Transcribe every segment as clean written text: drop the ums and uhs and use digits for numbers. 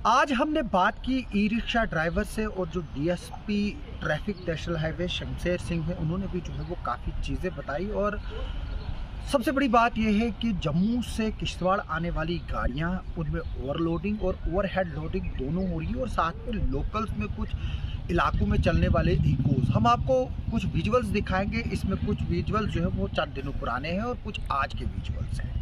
आज हमने बात की ई रिक्शा ड्राइवर से, और जो DSP traffic national highway Shamsher Singh है, उन्होंने भी जो है वो काफ़ी चीज़ें बताई। और सबसे बड़ी बात यह है कि जम्मू से किश्तवाड़ आने वाली गाड़ियां, उनमें ओवरलोडिंग और ओवरहेड लोडिंग दोनों हो रही है, और साथ में लोकल्स में कुछ इलाकों में चलने वाले इकोज़। हम आपको कुछ विजुअल्स दिखाएंगे। इसमें कुछ विजुअल्स जो है वो 4 दिनों पुराने हैं और कुछ आज के विजुअल्स हैं।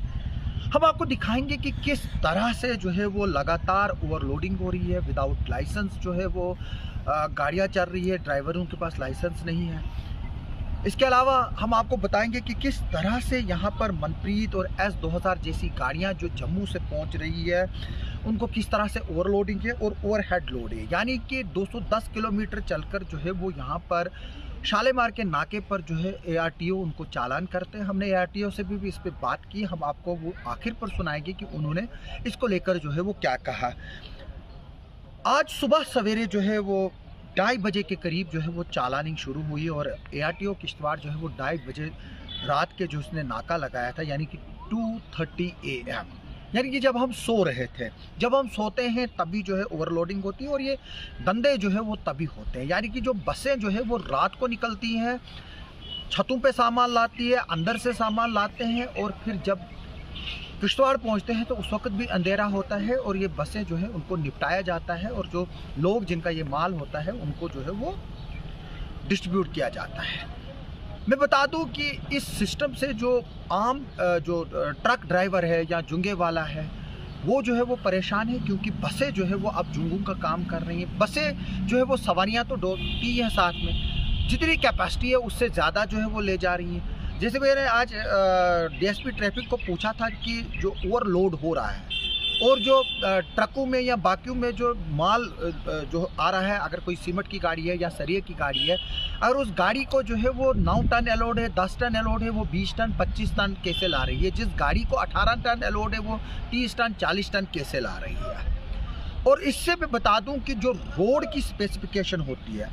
हम आपको दिखाएंगे कि किस तरह से जो है वो लगातार ओवरलोडिंग हो रही है, विदाउट लाइसेंस जो है वो गाड़ियाँ चल रही है, ड्राइवरों के पास लाइसेंस नहीं है। इसके अलावा हम आपको बताएंगे कि किस तरह से यहाँ पर मनप्रीत और S2000 जैसी गाड़ियाँ जो जम्मू से पहुँच रही है, उनको किस तरह से ओवरलोडिंग है और ओवरहेड लोड है। यानी कि 210 किलोमीटर चलकर जो है वो यहाँ पर शालीमार के नाके पर जो है ARTO उनको चालान करते हैं। हमने ARTO से भी इस पर बात की। हम आपको वो आखिर पर सुनाएंगे कि उन्होंने इसको लेकर जो है वो क्या कहा। आज सुबह सवेरे जो है वो 2:30 बजे के करीब जो है वो चालानिंग शुरू हुई, और ARTO किश्तवाड़ जो है वो 2:30 बजे रात के जो उसने नाका लगाया था, यानी कि 2:30 AM, यानी कि जब हम सो रहे थे। जब हम सोते हैं तभी जो है ओवरलोडिंग होती है, और ये धंधे जो है वो तभी होते हैं। यानी कि जो बसें जो है वो रात को निकलती हैं, छतों पे सामान लाती है, अंदर से सामान लाते हैं, और फिर जब किश्तवाड़ पहुंचते हैं तो उस वक्त भी अंधेरा होता है, और ये बसें जो है उनको निपटाया जाता है, और जो लोग जिनका ये माल होता है उनको जो है वो डिस्ट्रीब्यूट किया जाता है। मैं बता दूं कि इस सिस्टम से जो आम जो ट्रक ड्राइवर है या जुंगे वाला है, वो जो है वो परेशान है, क्योंकि बसें जो है वो अब जुंगों का काम कर रही हैं। बसें जो है वो सवारियां तो ढोती हैं, साथ में जितनी कैपेसिटी है उससे ज़्यादा जो है वो ले जा रही हैं। जैसे मैंने आज DSP ट्रैफिक को पूछा था कि जो ओवरलोड हो रहा है, और जो ट्रकों में या बाकियों में जो माल जो आ रहा है, अगर कोई सीमेंट की गाड़ी है या सरिये की गाड़ी है, अगर उस गाड़ी को जो है वो 9 टन अलाउड है, 10 टन अलाउड है, वो 20 टन 25 टन कैसे ला रही है। जिस गाड़ी को 18 टन अलाउड है, वो 30 टन 40 टन कैसे ला रही है। और इससे मैं बता दूं कि जो रोड की स्पेसिफिकेशन होती है,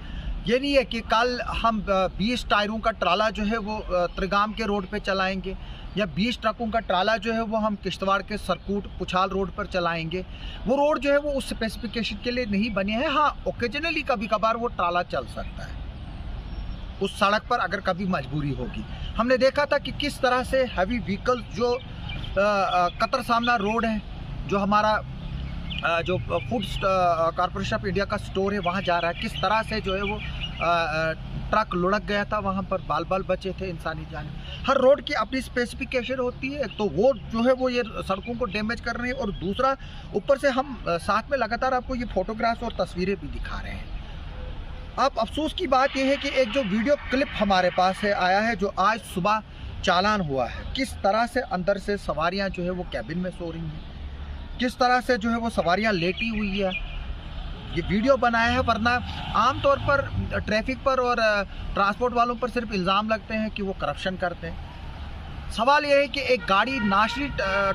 ये नहीं है कि कल हम 20 टायरों का ट्राला जो है वो त्रिगाम के रोड पे चलाएंगे, या 20 ट्रकों का ट्राला जो है वो हम किश्तवाड़ के सरकूट पुछाल रोड पर चलाएंगे। वो रोड जो है वो उस स्पेसिफिकेशन के लिए नहीं बने हैं। हाँ, ओकेजनली कभी कभार वो ट्राला चल सकता है उस सड़क पर, अगर कभी मजबूरी होगी। हमने देखा था कि किस तरह से हैवी व्हीकल जो कतर सामना रोड है, जो हमारा जो फूड कॉरपोरेशन ऑफ इंडिया का स्टोर है, वहाँ जा रहा है, किस तरह से जो है वो ट्रक लुढ़क गया था, वहाँ पर बाल बाल बचे थे इंसानी जान। हर रोड की अपनी स्पेसिफिकेशन होती है। एक तो वो जो है वो ये सड़कों को डैमेज कर रहे हैं, और दूसरा ऊपर से हम साथ में लगातार आपको ये फोटोग्राफ्स और तस्वीरें भी दिखा रहे हैं। अब अफसोस की बात यह है कि एक जो वीडियो क्लिप हमारे पास है आया है, जो आज सुबह चालान हुआ है, किस तरह से अंदर से सवारियाँ जो है वो कैबिन में सो रही हैं, किस तरह से जो है वो सवारियां लेटी हुई है, ये वीडियो बनाया है। वरना आमतौर पर ट्रैफिक पर और ट्रांसपोर्ट वालों पर सिर्फ इल्ज़ाम लगते हैं कि वो करप्शन करते हैं। सवाल ये है कि एक गाड़ी नाशरी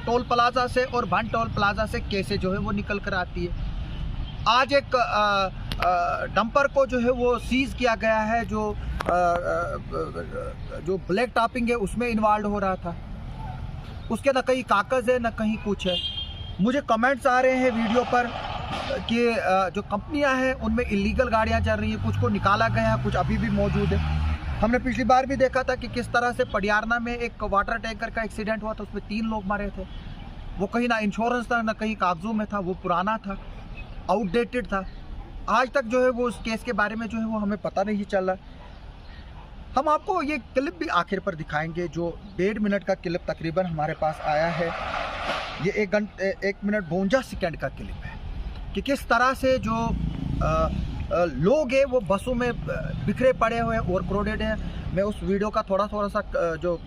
टोल प्लाजा से और बन टोल प्लाजा से कैसे जो है वो निकल कर आती है। आज एक डंपर को जो है वो सीज किया गया है, जो ब्लैक टॉपिंग है उसमें इन्वॉल्व हो रहा था। उसके ना कहीं कागज़ है ना कहीं कुछ है। मुझे कमेंट्स आ रहे हैं वीडियो पर कि जो कंपनियां हैं उनमें इलीगल गाड़ियां चल रही हैं, कुछ को निकाला गया है, कुछ अभी भी मौजूद है। हमने पिछली बार भी देखा था कि किस तरह से पडियारना में एक वाटर टैंकर का एक्सीडेंट हुआ था, उसमें 3 लोग मरे थे। वो कहीं ना इंश्योरेंस था ना कहीं कागजों में था, वो पुराना था, आउटडेटेड था। आज तक जो है वो उस केस के बारे में जो है वो हमें पता नहीं चल रहा। हम आपको ये क्लिप भी आखिर पर दिखाएंगे, जो 1.5 मिनट का क्लिप तकरीबन हमारे पास आया है। ये 1 मिनट 52 सेकेंड का क्लिप है कि किस तरह से जो लोग हैं वो बसों में बिखरे पड़े हुए हैं, ओवरक्राउडेड हैं। मैं उस वीडियो का थोड़ा सा जो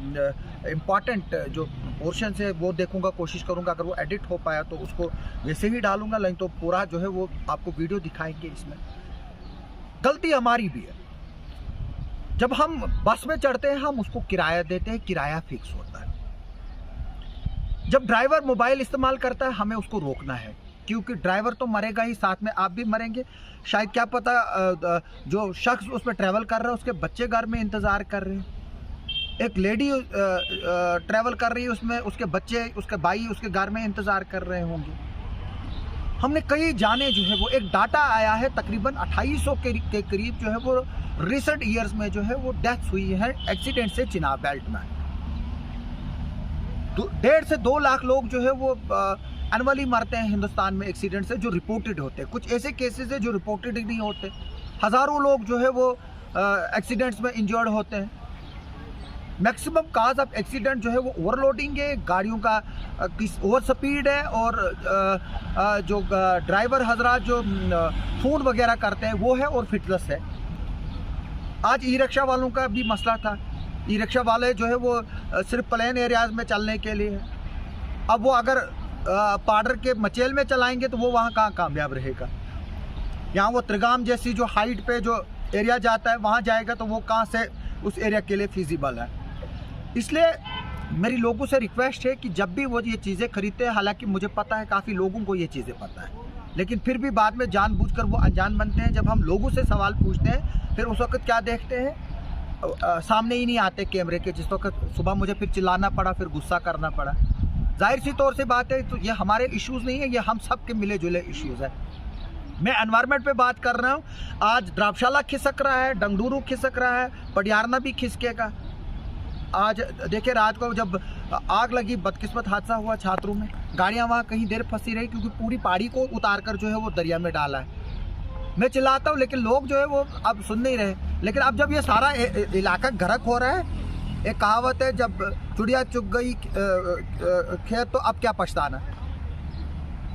इम्पॉर्टेंट जो पोर्शन है वो देखूंगा, कोशिश करूंगा। अगर वो एडिट हो पाया तो उसको वैसे ही डालूंगा, नहीं तो पूरा जो है वो आपको वीडियो दिखाएंगे। इसमें गलती हमारी भी है। जब हम बस में चढ़ते हैं हम उसको किराया देते हैं, किराया फिक्स होता है। जब ड्राइवर मोबाइल इस्तेमाल करता है हमें उसको रोकना है, क्योंकि ड्राइवर तो मरेगा ही, साथ में आप भी मरेंगे। शायद क्या पता जो शख्स उसमें ट्रैवल कर रहा है उसके बच्चे घर में इंतज़ार कर रहे हैं। एक लेडी ट्रैवल कर रही है, उसमें उसके बच्चे, उसके भाई उसके घर में इंतज़ार कर रहे होंगे। हमने कई जाने जो है वो एक डाटा आया है तकरीबन 2800 के करीब जो है वो रिसेंट ईयर्स में जो है वो डेथ हुई है एक्सीडेंट से चिनाब बेल्ट में। 1.5 से 2 लाख लोग जो है वो एनुअली मरते हैं हिंदुस्तान में एक्सीडेंट से, जो रिपोर्टेड होते हैं। कुछ ऐसे केसेस है जो रिपोर्टेड ही नहीं होते। हज़ारों लोग जो है वो एक्सीडेंट्स में इंजर्ड होते हैं। मैक्सिमम काज ऑफ एक्सीडेंट जो है वो ओवरलोडिंग है, गाड़ियों का ओवर स्पीड है, और जो ड्राइवर हजरात जो फ़ोन वगैरह करते हैं वो है, और फिटनेस है। आज ई रिक्शा वालों का भी मसला था। ई रिक्शा वाले जो है वो सिर्फ प्लेन एरियाज़ में चलने के लिए है। अब वो अगर पाडर के मचेल में चलाएंगे तो वो वहाँ कहाँ कामयाब रहेगा। यहाँ वो त्रिगाम जैसी जो हाइट पे जो एरिया जाता है वहाँ जाएगा तो वो कहाँ से उस एरिया के लिए फिजिबल है। इसलिए मेरी लोगों से रिक्वेस्ट है कि जब भी वो ये चीज़ें खरीदते हैं, हालांकि मुझे पता है काफ़ी लोगों को ये चीज़ें पता है, लेकिन फिर भी बाद में जानबूझकर वो अनजान बनते हैं। जब हम लोगों से सवाल पूछते हैं फिर उस वक्त क्या देखते हैं, सामने ही नहीं आते कैमरे के। जिस वक्त सुबह मुझे फिर चिल्लाना पड़ा, फिर गुस्सा करना पड़ा। जाहिर सी तौर से बात है, तो ये हमारे इश्यूज़ नहीं है, ये हम सब के मिले जुले इश्यूज़ है। मैं एनवायरनमेंट पे बात कर रहा हूँ। आज द्राबशाला खिसक रहा है, डंगडूरू खिसक रहा है, पटियारना भी खिसकेगा। आज देखिए रात को जब आग लगी, बदकिस्मत हादसा हुआ छात्रों में, गाड़ियाँ वहाँ कहीं देर फंसी रही क्योंकि पूरी पहाड़ी को उतार कर जो है वो दरिया में डाला है। मैं चिल्लाता हूँ लेकिन लोग जो है वो अब सुन नहीं रहे। लेकिन अब जब ये सारा इलाका गर्क हो रहा है, एक कहावत है, जब चिड़िया चुग गई खेत तो अब क्या पछताना।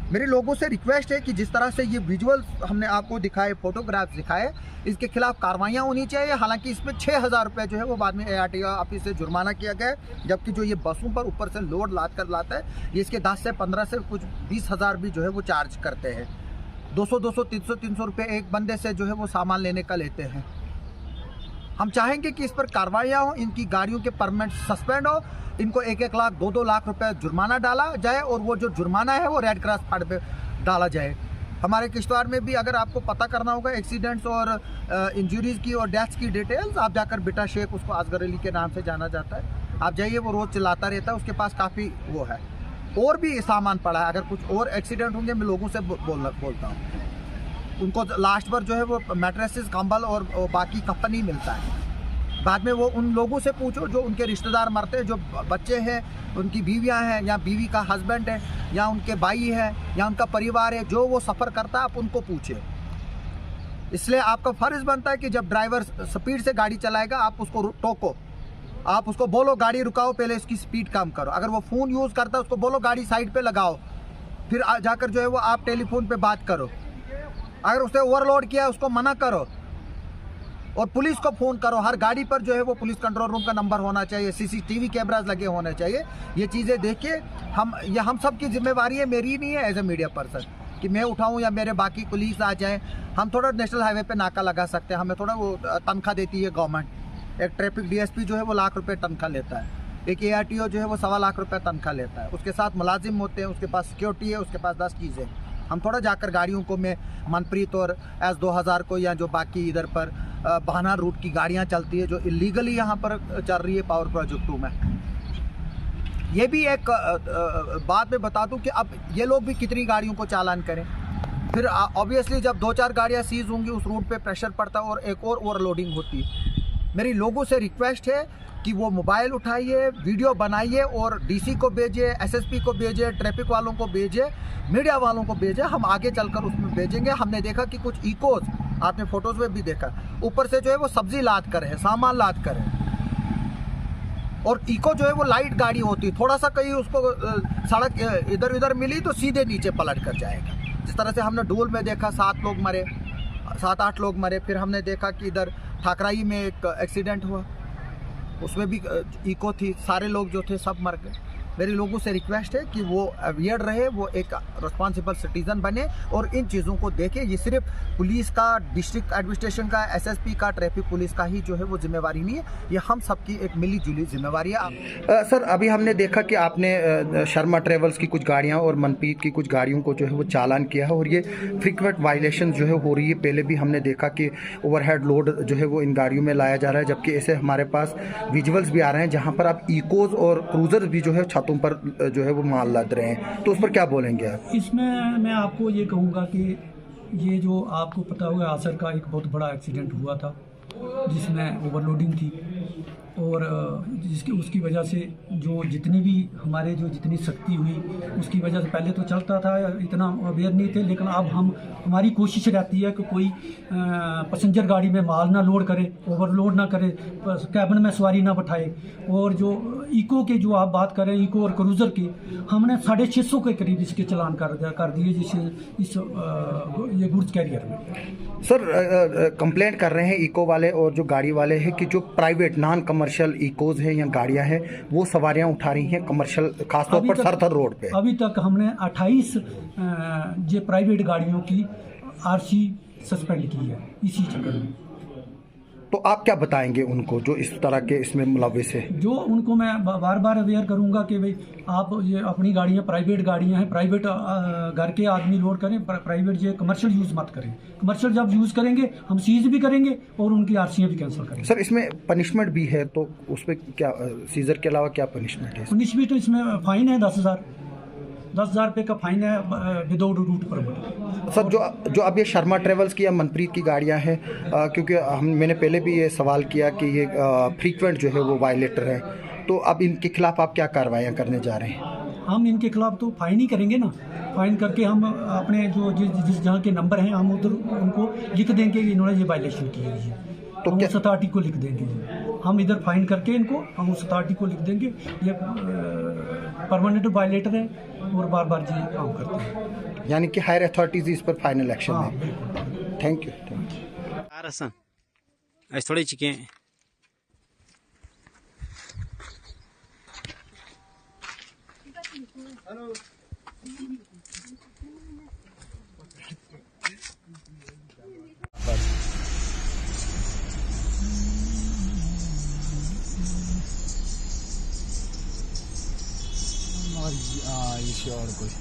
मेरे लोगों से रिक्वेस्ट है कि जिस तरह से ये विजुअल्स हमने आपको दिखाए, फोटोग्राफ्स दिखाए, इसके खिलाफ कार्रवाइयाँ होनी चाहिए। हालांकि इसमें 6000 रुपये जो है वो बाद में ARTO ऑफिस से जुर्माना किया गया है, जबकि जो ये बसों पर ऊपर से लोड लाद कर लाता है ये इसके 10 से 15 से कुछ 20,000 भी जो है वो चार्ज करते हैं। 200 300 रुपये एक बंदे से जो है वो सामान लेने का लेते हैं। हम चाहेंगे कि इस पर कार्रवाइयाँ हो, इनकी गाड़ियों के परमिट सस्पेंड हो, इनको 1-1 लाख 2-2 लाख रुपए जुर्माना डाला जाए, और वो जो जुर्माना है वो रेड क्रॉस फंड पे डाला जाए। हमारे किश्तवाड़ में भी अगर आपको पता करना होगा एक्सीडेंट्स और इंजरीज़ की और डेथ्स की डिटेल्स, आप जाकर बेटा शेख, उसको असगर अली के नाम से जाना जाता है, आप जाइए, वो रोज़ चिल्लाता रहता है, उसके पास काफ़ी वो है, और भी सामान पड़ा है। अगर कुछ और एक्सीडेंट होंगे मैं लोगों से बोलता हूँ। उनको लास्ट पर जो है वो मैट्रेसेस, कंबल और बाकी कफन ही मिलता है। बाद में वो उन लोगों से पूछो जो उनके रिश्तेदार मरते हैं, जो बच्चे हैं, उनकी बीवियां हैं, या बीवी का हस्बैंड है, या उनके भाई है, या उनका परिवार है, जो वो सफ़र करता है, आप उनको पूछे। इसलिए आपका फ़र्ज़ बनता है कि जब ड्राइवर स्पीड से गाड़ी चलाएगा आप उसको टोको, आप उसको बोलो गाड़ी रुकाओ, पहले इसकी स्पीड कम करो। अगर वो फ़ोन यूज़ करता है उसको बोलो गाड़ी साइड पर लगाओ, फिर जाकर जो है वो आप टेलीफोन पर बात करो। अगर उसने ओवरलोड किया उसको मना करो, और पुलिस को फ़ोन करो। हर गाड़ी पर जो है वो पुलिस कंट्रोल रूम का नंबर होना चाहिए, CCTV कैमराज लगे होने चाहिए। ये चीज़ें देखिए, हम सब की जिम्मेवारी है, मेरी नहीं है एज ए मीडिया पर्सन कि मैं उठाऊं या मेरे बाकी पुलिस आ जाएं। हम थोड़ा नेशनल हाईवे पे नाका लगा सकते हैं, हमें थोड़ा वो तनख्वाह देती है गवर्नमेंट। एक ट्रैफिक DSP जो है वो लाख रुपये तनख्वाह लेता है, एक ARTO जो है वो 1.25 लाख रुपये तनख्वाह लेता है, उसके साथ मुलाजिम होते हैं, उसके पास सिक्योरिटी है, उसके पास 10 चीज़ें। हम थोड़ा जाकर गाड़ियों को, मैं मनप्रीत और S2000 को, या जो बाकी इधर पर बहाना रूट की गाड़ियां चलती है जो इलीगली यहाँ पर चल रही है पावर प्रोजेक्टों में, ये भी एक बात मैं बता दूं कि अब ये लोग भी कितनी गाड़ियों को चालान करें। फिर ऑब्वियसली जब 2-4 गाड़ियाँ सीज होंगी उस रूट पे प्रेशर पड़ता है और एक और ओवरलोडिंग होती है। मेरी लोगों से रिक्वेस्ट है कि वो मोबाइल उठाइए, वीडियो बनाइए और DC को भेजिए, SSP को भेजिए, ट्रैफिक वालों को भेजिए, मीडिया वालों को भेजिए। हम आगे चलकर उसमें भेजेंगे। हमने देखा कि कुछ इकोज, आपने फोटोज़ में भी देखा, ऊपर से जो है वो सब्जी लाद कर है, सामान लाद कर है, और इको जो है वो लाइट गाड़ी होती है, थोड़ा सा कहीं उसको सड़क इधर उधर मिली तो सीधे नीचे पलट कर जाएगा। जिस तरह से हमने डोल में देखा 7-8 लोग मरे। फिर हमने देखा कि इधर ठाकराई में एक एक्सीडेंट हुआ, उसमें भी इको थी, सारे लोग जो थे सब मर गए। मेरे लोगों से रिक्वेस्ट है कि वो अवेयर रहे, वो एक रिस्पॉन्सिबल सिटीज़न बने और इन चीज़ों को देखें। ये सिर्फ पुलिस का, डिस्ट्रिक्ट एडमिनिस्ट्रेशन का, SSP का, ट्रैफिक पुलिस का ही जो है वो जिम्मेवारी नहीं है, ये हम सबकी एक मिली जुली जिम्मेवारी है। सर, अभी हमने देखा कि आपने शर्मा ट्रेवल्स की कुछ गाड़ियाँ और मनप्रीत की कुछ गाड़ियों को जो है वो चालान किया है, और ये फ्रीक्वेंट वायलेशन जो है हो रही है। पहले भी हमने देखा कि ओवरहेड लोड जो है वो इन गाड़ियों में लाया जा रहा है, जबकि ऐसे हमारे पास विजुअल्स भी आ रहे हैं जहाँ पर आप इकोज और क्रूज़र भी जो है फुटपाथों पर जो है वो माल लाद रहे हैं, तो उस पर क्या बोलेंगे आप? इसमें मैं आपको ये कहूँगा कि ये जो आपको पता होगा आसर का एक बहुत बड़ा एक्सीडेंट हुआ था जिसमें ओवरलोडिंग थी और जिसकी उसकी वजह से जो जितनी भी हमारे जो जितनी सख्ती हुई उसकी वजह से पहले तो चलता था, इतना अवेयर नहीं थे, लेकिन अब हमारी कोशिश रहती है कि कोई पैसेंजर गाड़ी में माल ना लोड करे, ओवरलोड ना करे, कैबिन में सवारी ना बैठाए। और जो इको के जो आप बात करें, इको और क्रूज़र की, हमने 650 के करीब इसके चालान कर दिए इस ये गुड्स कैरियर में। सर कंप्लेंट कर रहे हैं इको वाले और जो गाड़ी वाले हैं कि जो प्राइवेट नॉन कमर्शियल इकोज हैं या गाड़ियां हैं वो सवारियां उठा रही हैं कमर्शियल, खासतौर पर सरथर रोड पे। अभी तक हमने 28 ये प्राइवेट गाड़ियों की आरसी सस्पेंड की है इसी चक्कर में। तो आप क्या बताएंगे उनको जो इस तरह के इसमें मुलविस है? जो उनको मैं बार बार अवेयर करूंगा कि भाई आप ये अपनी गाड़ियां प्राइवेट गाड़ियां हैं, प्राइवेट घर के आदमी लोड करें, प्राइवेट ये कमर्शियल यूज़ मत करें। कमर्शियल जब यूज़ करेंगे हम सीज भी करेंगे और उनकी आरसीआं भी कैंसिल करेंगे। सर इसमें पनिशमेंट भी है, तो उस पर क्या, सीजर के अलावा क्या पनिशमेंट है? पनिशमेंट तो इसमें फ़ाइन है 10,000 रुपये का फाइन है विदाउट रूट परमिट। सर जो अब ये शर्मा ट्रेवल्स की या मनप्रीत की गाड़ियां हैं, क्योंकि मैंने पहले भी ये सवाल किया कि ये फ्रीक्वेंट जो है वो वायलेटर है, तो अब इनके खिलाफ आप क्या कार्रवाइयाँ करने जा रहे हैं? हम इनके खिलाफ तो फाइन ही करेंगे ना, फाइन करके हम अपने जो जिस जगह के नंबर हैं हम उधर उनको लिख देंगे कि इन्होंने ये वायलेशन की है, तो हम उस अथॉरिटी को लिख देंगे। हम इधर फाइन करके इनको हम उस अथॉरिटी को लिख देंगे ये परमानेंट वायलेटर है और बार बार जी काम करते हैं, यानी कि हायर अथॉरिटीज इस पर फाइनल एक्शन है। Thank you. थोड़े चिके और कुछ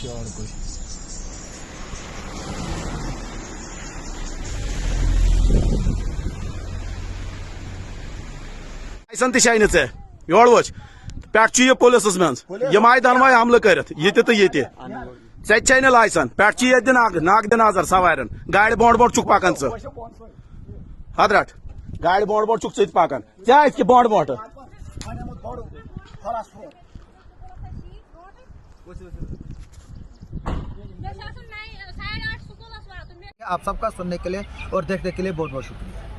और कुछ योर वो पे पुलिस मज मैदान वाय हमल कर चे लाइसन पे नाग नजर सवार गाड़ बोंड बोंड चुक पकान हदरट गाड़ बोंड बोंड चुक पकान क्या बोंड बोंड आप सबका सुनने के लिए और देखने के लिए बहुत बहुत शुक्रिया।